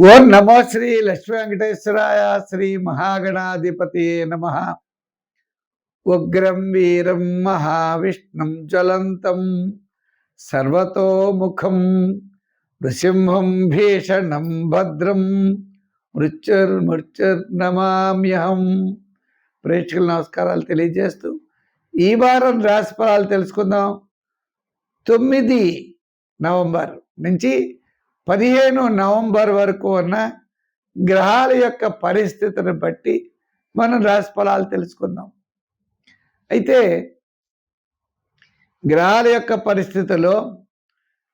ఓం నమో శ్రీ లక్ష్మీ వెంకటేశ్వరాయ శ్రీ మహాగణాధిపతి నమ. ఉగ్రం వీరం మహావిష్ణుం జ్వలంతం సర్వతోముఖం నృసింహం భీషణం భద్రం మృత్యుర్నమామ్యహం. ప్రేక్షకుల నమస్కారాలు తెలియజేస్తూ ఈ వారం రాశిఫలాలు తెలుసుకుందాం. 9 నవంబర్ నుంచి 15 నవంబర్ వరకు ఉన్న గ్రహాల యొక్క పరిస్థితిని బట్టి మనం రాశిఫలాలు తెలుసుకుందాం. అయితే గ్రహాల యొక్క పరిస్థితిలో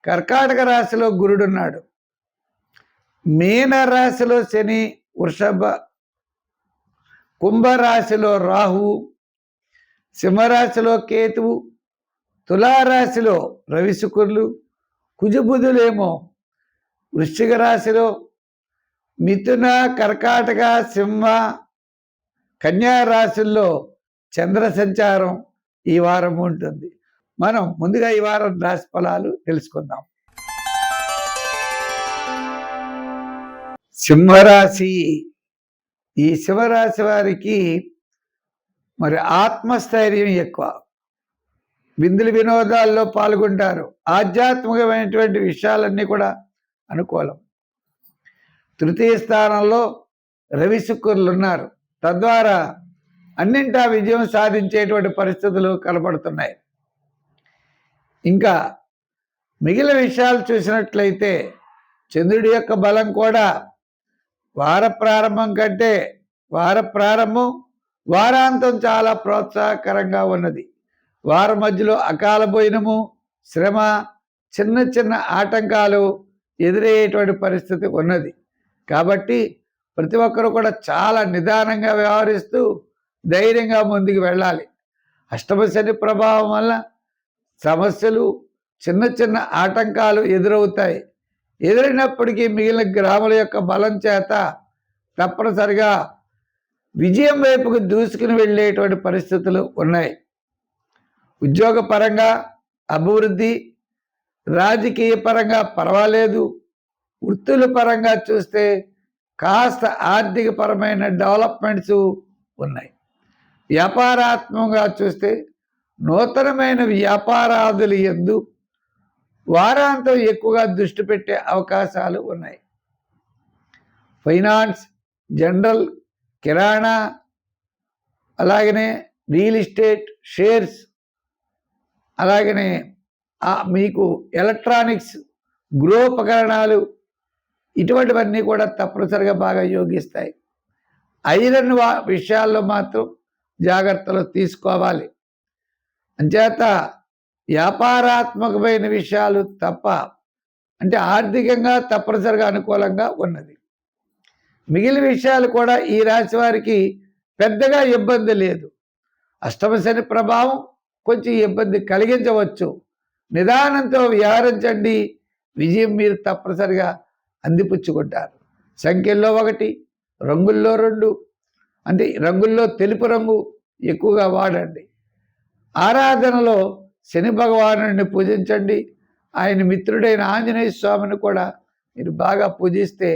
కర్కాటక రాశిలో గురుడున్నాడు, మీన రాశిలో శని, వృషభ కుంభరాశిలో రాహువు, సింహరాశిలో కేతువు, తులారాశిలో రవి శుక్రులు, కుజబుధులేమో వృశ్చిక రాశిలో, మిథున కర్కాటక సింహ కన్యా రాశుల్లో చంద్ర సంచారం ఈ వారం ఉంటుంది. మనం ముందుగా ఈ వారం రాశి ఫలాలు తెలుసుకుందాం. సింహరాశి. ఈ సింహరాశి వారికి మరి ఆత్మస్థైర్యం ఎక్కువ, విందులు వినోదాల్లో పాల్గొంటారు, ఆధ్యాత్మికమైనటువంటి విషయాలన్నీ కూడా అనుకూలం. తృతీయ స్థానంలో రవి శుక్రులు ఉన్నారు, తద్వారా అన్నింటా విజయం సాధించేటువంటి పరిస్థితులు కనబడుతున్నాయి. ఇంకా మిగిలిన విషయాలు చూసినట్లయితే చంద్రుడి యొక్క బలం కూడా వార ప్రారంభం కంటే వారాంతం చాలా ప్రోత్సాహకరంగా ఉన్నది. వారం మధ్యలో అకాల భోజనము, శ్రమ, చిన్న చిన్న ఆటంకాలు ఎదురయ్యేటువంటి పరిస్థితి ఉన్నది. కాబట్టి ప్రతి ఒక్కరూ కూడా చాలా నిదానంగా వ్యవహరిస్తూ ధైర్యంగా ముందుకు వెళ్ళాలి. అష్టమ శని ప్రభావం వల్ల సమస్యలు, చిన్న చిన్న ఆటంకాలు ఎదురవుతాయి. ఎదురైనప్పటికీ మిగిలిన గ్రహముల యొక్క బలం చేత తప్పనిసరిగా విజయం వైపుకు దూసుకుని వెళ్ళేటువంటి పరిస్థితులు ఉన్నాయి. ఉద్యోగపరంగా అభివృద్ధి, రాజకీయ పరంగా పర్వాలేదు, వృత్తుల పరంగా చూస్తే కాస్త ఆర్థిక పరమైన డెవలప్మెంట్స్ ఉన్నాయి. వ్యాపారాత్మకంగా చూస్తే నూతనమైన వ్యాపారాదులు యందు వారాంతం ఎక్కువగా దృష్టి పెట్టే అవకాశాలు ఉన్నాయి. ఫైనాన్స్, జనరల్, కిరాణా, అలాగనే రియల్ ఎస్టేట్, షేర్స్, అలాగనే మీకు ఎలక్ట్రానిక్స్, గృహోపకరణాలు, ఇటువంటివన్నీ కూడా తప్పనిసరిగా బాగా యోగిస్తాయి. ఐరన్ విషయాల్లో మాత్రం జాగ్రత్తలు తీసుకోవాలి. అంచేత వ్యాపారాత్మకమైన విషయాలు తప్ప, అంటే ఆర్థికంగా తప్పనిసరిగా అనుకూలంగా ఉన్నది. మిగిలిన విషయాలు కూడా ఈ రాశి వారికి పెద్దగా ఇబ్బంది లేదు. అష్టమ శని ప్రభావం కొంచెం ఇబ్బంది కలిగించవచ్చు. నిదానంతో వ్యవహరించండి, విజయం మీరు తప్పనిసరిగా అందిపుచ్చుకుంటారు. సంఖ్యల్లో 1, రంగుల్లో 2, అంటే రంగుల్లో తెలుపు రంగు ఎక్కువగా వాడండి. ఆరాధనలో శని భగవానుడిని పూజించండి. ఆయన మిత్రుడైన ఆంజనేయ స్వామిని కూడా మీరు బాగా పూజిస్తే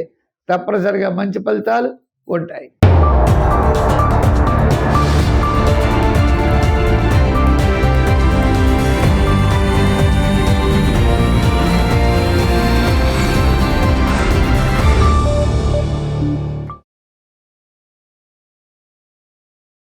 తప్పనిసరిగా మంచి ఫలితాలు ఉంటాయి.